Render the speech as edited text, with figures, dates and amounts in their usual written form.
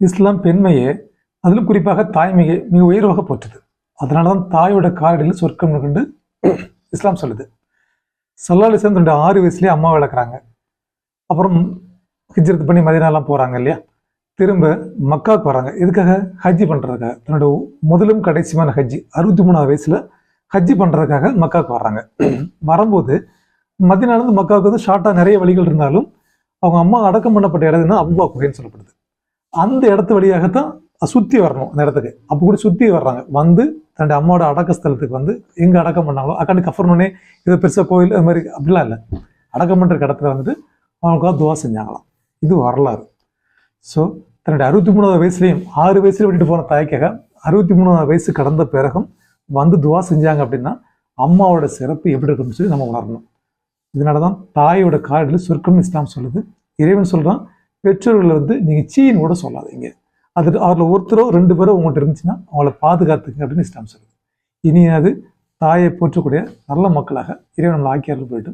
இஸ்லாம் பெண்மையே, அதிலும் குறிப்பாக தாய்மையை மிக உயர்வாக போற்றுது. அதனாலதான் தாயோட காலடியில் சொர்க்கம் கொண்டு இஸ்லாம் சொல்லுது. ஸல்லல்லாஹு அலைஹி வஸல்லம் தன்னுடைய 6 வயசுலேயே அம்மா வளர்க்குறாங்க. அப்புறம் ஹிஜ்ரத் பண்ணி மதீனாலாம் போகிறாங்க இல்லையா, திரும்ப மக்காவுக்கு வராங்க. எதுக்காக? ஹஜ்ஜி பண்ணுறதுக்காக. தன்னோட முதலும் கடைசியான ஹஜ்ஜி 63வது வயசுல ஹஜ்ஜி பண்ணுறதுக்காக மக்காவுக்கு வர்றாங்க. வரும்போது மதீனாலேருந்து மக்காவுக்கு வந்து ஷார்ட்டாக நிறைய வழிகள் இருந்தாலும் அவங்க அம்மா அடக்கம் பண்ணப்பட்ட இடம்னா அபுவா குகைன்னு சொல்லப்படுது. அந்த இடத்து வழியாகத்தான் சுற்றி வரணும் அந்த இடத்துக்கு. அப்போ கூட சுற்றி வர்றாங்க. வந்து தன்னுடைய அம்மாவோட அடக்க ஸ்தலத்துக்கு வந்து எங்கே அடக்கம் பண்ணாங்களோ அக்காண்டு கஃபர்னோனே இதை பெருசாக கோயில் அது மாதிரி அப்படிலாம் இல்லை, அடக்கம் பண்ணுற இடத்துல வந்துட்டு அவங்களுக்காக துவா செஞ்சாங்களாம். இது வரலாறு. ஸோ தன்னுடைய 63வது வயசுலையும் 6 வயசுல விட்டுட்டு போன தாய்க்காக 63வது வயசு கடந்த பிறகும் வந்து துவா செஞ்சாங்க அப்படின்னா அம்மாவோட சிறப்பு எப்படி இருக்குன்னு சொல்லி நம்ம உணரணும். இதனாலதான் தாயோட காலில் சொர்க்கம்னு இஸ்லாம் சொல்லுது. இறைவன் சொல்றான், பெற்றோர்களை வந்து நீங்க சீன்னு கூட சொல்லாதீங்க, அது அவரில் ஒருத்தரோ 2 பேரோ உங்கள்கிட்ட இருந்துச்சுன்னா அவங்கள பாதுகாத்துங்க அப்படின்னு இஸ்லாம் சொல்லுது. இனி அது தாயை போற்றக்கூடிய நல்ல மக்களாக இறைவன் நம்மளை ஆக்கியார்கள் போயிட்டு